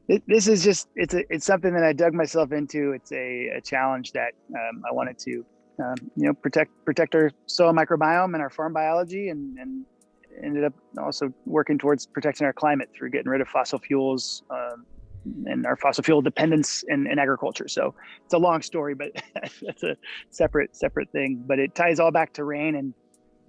This is just it's something that I dug myself into. It's a challenge that I wanted to protect our soil microbiome and our farm biology, and ended up also working towards protecting our climate through getting rid of fossil fuels and our fossil fuel dependence in agriculture. So it's a long story, but that's a separate thing. But it ties all back to RAEN and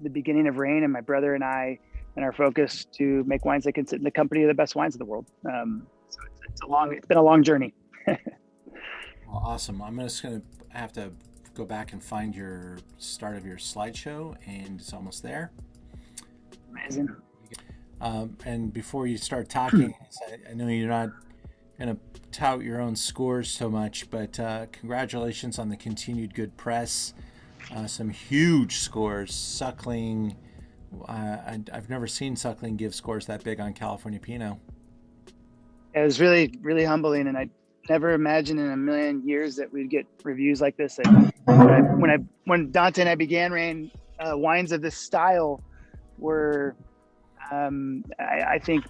the beginning of RAEN, and my brother and I, and our focus to make wines that can sit in the company of the best wines of the world. So it's been a long journey. Well, awesome. I'm just going to have to go back and find your start of your slideshow, and it's almost there. Amazing. And before you start talking, I know you're not going to tout your own scores so much, but congratulations on the continued good press. Some huge scores. Suckling, I've never seen Suckling give scores that big on California Pinot. It was really, really humbling, and I never imagined in a million years that we'd get reviews like this. When Dante and I began RAEN, wines of this style were, I think,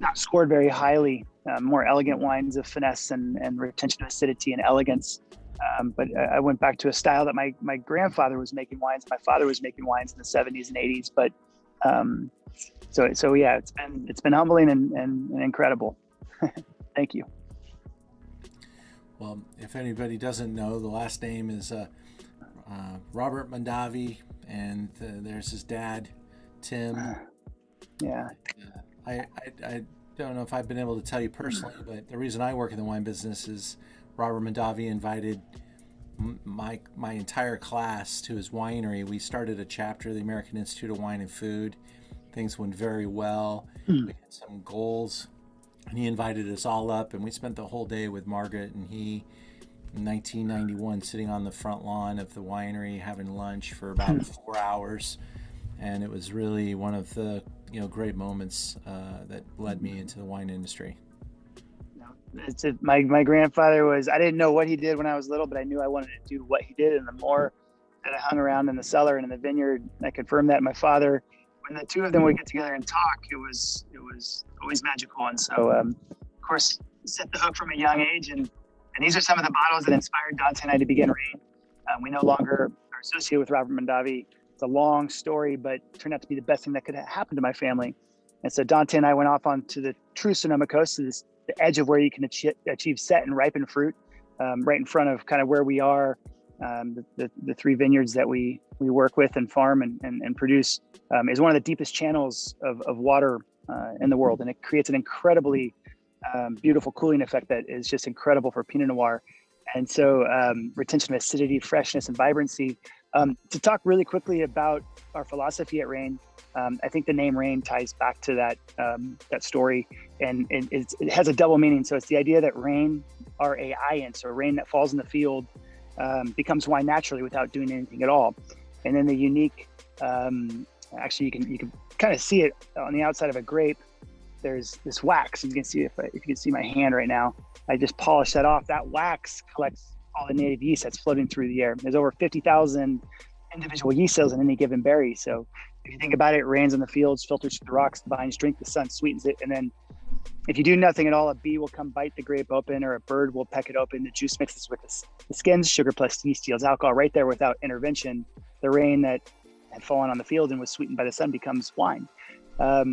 not scored very highly. More elegant wines of finesse and retention of acidity and elegance. But I went back to a style that my grandfather was making wines. My father was making wines in the 70s and 80s. But so yeah, it's been humbling and incredible. Thank you. Well, if anybody doesn't know, the last name is Robert Mondavi, and there's his dad, Tim. Yeah. I don't know if I've been able to tell you personally, but the reason I work in the wine business is Robert Mondavi invited my entire class to his winery. We started a chapter of the American Institute of Wine and Food. Things went very well. We had some goals, and he invited us all up, and we spent the whole day with Margaret and he in 1991 sitting on the front lawn of the winery having lunch for about 4 hours. And it was really one of the great moments that led me into the wine industry. My grandfather I didn't know what he did when I was little, but I knew I wanted to do what he did. And the more that I hung around in the cellar and in the vineyard, I confirmed that. My father, when the two of them would get together and talk, it was always magical. And so, of course, set the hook from a young age. And these are some of the bottles that inspired Dante and I to begin RAEN. We no longer are associated with Robert Mondavi. It's a long story, but it turned out to be the best thing that could happen to my family. And so Dante and I went off onto the true Sonoma coast, to the edge of where you can achieve set and ripen fruit, right in front of kind of where we are. The three vineyards that we work with and farm and produce is one of the deepest channels of water in the world. And it creates an incredibly beautiful cooling effect that is just incredible for Pinot Noir. And so retention of acidity, freshness, and vibrancy. To talk really quickly about our philosophy at RAEN, I think the name RAEN ties back to that story, and it has a double meaning. So it's the idea that rain, R-A-I-N, so rain that falls in the field becomes wine naturally without doing anything at all. And then the unique, actually you can kind of see it on the outside of a grape. There's this wax, and you can see if you can see my hand right now. I just polished that off. That wax collects all the native yeast that's floating through the air. There's over 50,000 individual yeast cells in any given berry. So if you think about it, it rains in the fields, filters through the rocks, the vines drink the sun, sweetens it. And then if you do nothing at all, a bee will come bite the grape open, or a bird will peck it open. The juice mixes with the skins, sugar plus yeast yields alcohol right there without intervention. The rain that had fallen on the field and was sweetened by the sun becomes wine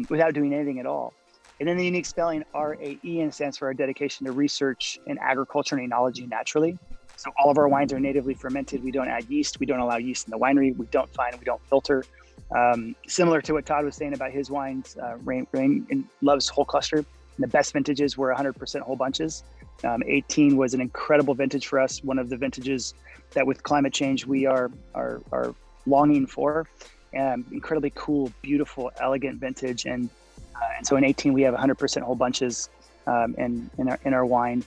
without doing anything at all. And then the unique spelling, RAEN, stands for our dedication to research in agriculture and enology naturally. So all of our wines are natively fermented. We don't add yeast. We don't allow yeast in the winery. We don't fine. We don't filter. Similar to what Todd was saying about his wines, RAEN loves whole cluster. And the best vintages were 100% whole bunches. 18 was an incredible vintage for us. One of the vintages that with climate change we are longing for. Incredibly cool, beautiful, elegant vintage. And so in 18 we have 100% whole bunches in our wine.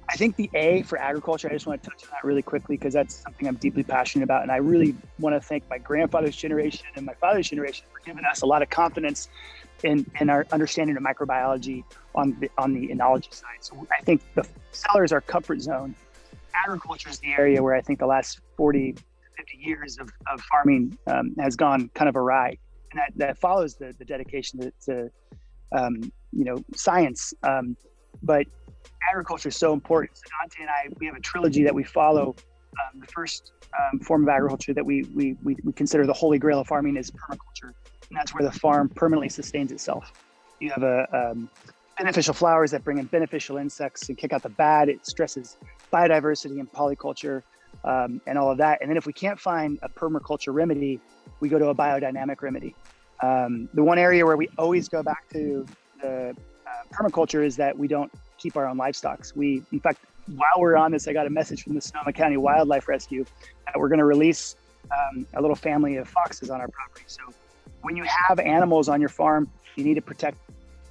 I think the A for agriculture, I just want to touch on that really quickly because that's something I'm deeply passionate about. And I really want to thank my grandfather's generation and my father's generation for giving us a lot of confidence in our understanding of microbiology on the enology side. So I think the cellar is our comfort zone. Agriculture is the area where I think the last 40, 50 years of farming has gone kind of awry. And that follows the dedication to science. But agriculture is so important. So Dante and I, we have a trilogy that we follow. The first form of agriculture that we consider the holy grail of farming is permaculture, and that's where the farm permanently sustains itself. You have beneficial flowers that bring in beneficial insects and kick out the bad. It stresses biodiversity and polyculture and all of that. And then if we can't find a permaculture remedy, we go to a biodynamic remedy. The one area where we always go back to the permaculture is that we don't keep our own livestock. In fact, while we're on this, I got a message from the Sonoma County Wildlife Rescue that we're going to release a little family of foxes on our property. So when you have animals on your farm, you need to protect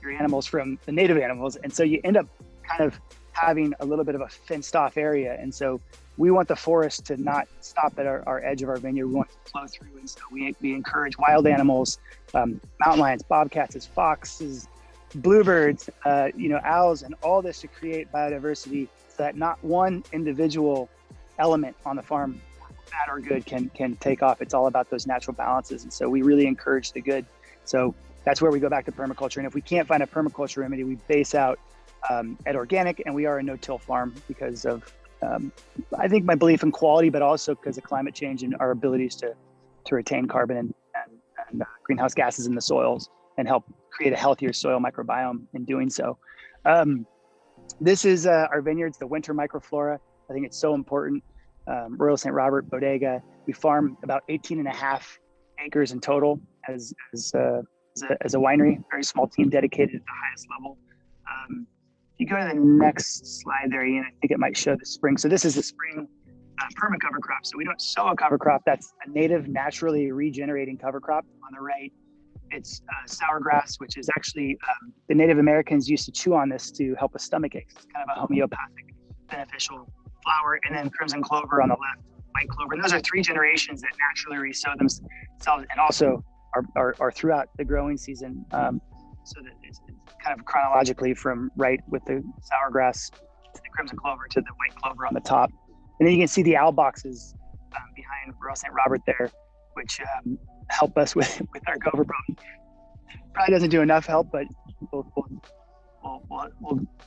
your animals from the native animals. And so you end up kind of having a little bit of a fenced off area. And so we want the forest to not stop at our edge of our vineyard. We want it to flow through. And so we encourage wild animals, mountain lions, bobcats, foxes, bluebirds, owls, and all this to create biodiversity so that not one individual element on the farm, bad or good, can take off. It's all about those natural balances. And so we really encourage the good. So that's where we go back to permaculture. And if we can't find a permaculture remedy, we base out at organic, and we are a no-till farm because of, I think, my belief in quality, but also because of climate change and our abilities to retain carbon and greenhouse gases in the soils and help create a healthier soil microbiome in doing so. This is our vineyards, the winter microflora. I think it's so important. Royal St. Robert Bodega. We farm about 18 and a half acres in total as a winery, very small team dedicated at the highest level. If you go to the next slide there, Ian, I think it might show the spring. So this is the spring perma cover crop. So we don't sow a cover crop. That's a native, naturally regenerating cover crop. On the right, it's sour grass, which is actually, the Native Americans used to chew on this to help with stomach aches. It's kind of a homeopathic, beneficial flower. And then crimson clover on the left, white clover. And those are 3 generations that naturally resow themselves and also are throughout the growing season. So that it's kind of chronologically from right with the sour grass to the crimson clover to the white clover on the top. And then you can see the owl boxes behind Royal St. Robert there, which help us with our gopher problem. Probably doesn't do enough help, but we'll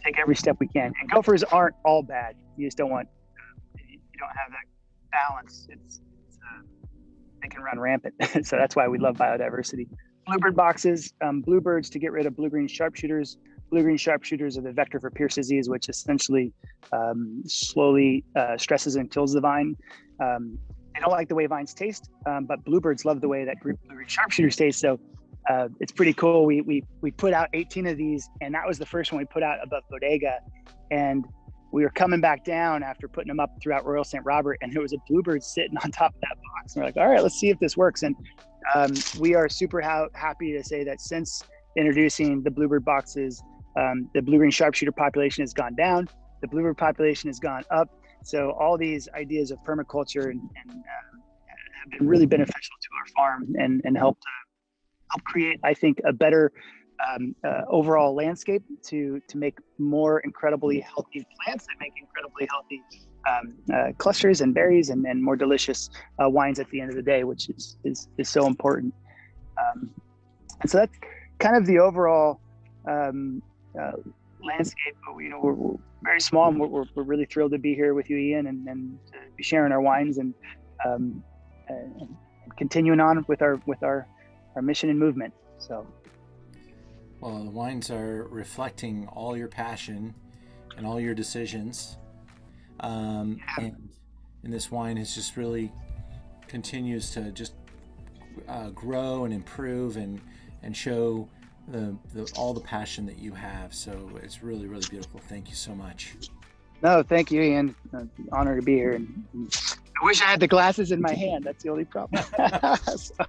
take every step we can. And gophers aren't all bad. You just don't want, you don't have that balance. They can run rampant. So that's why we love biodiversity. Bluebird boxes, bluebirds to get rid of blue-green sharpshooters. Blue-green sharpshooters are the vector for Pierce disease, which essentially slowly stresses and kills the vine. They don't like the way vines taste, but bluebirds love the way that blue-green sharpshooters taste. So it's pretty cool. We put out 18 of these, and that was the first one we put out above Bodega. And we were coming back down after putting them up throughout Royal St. Robert, and there was a bluebird sitting on top of that box. And we're like, all right, let's see if this works. And we are super happy to say that since introducing the bluebird boxes, the blue-green sharpshooter population has gone down, the bluebird population has gone up. So all these ideas of permaculture and have been really beneficial to our farm and help create, I think, a better overall landscape to make more incredibly healthy plants that make incredibly healthy clusters and berries and more delicious wines at the end of the day, which is so important. And so that's kind of the overall landscape. But we're very small, and we're really thrilled to be here with you, Ian, and to be sharing our wines and continuing on with our mission and movement. So. Well, the wines are reflecting all your passion and all your decisions. And this wine has just really continues to just grow and improve and show all the passion that you have. So it's really, really beautiful. Thank you so much. No, thank you, Ian. Honor to be here. And I wish I had the glasses in my hand. That's the only problem. So.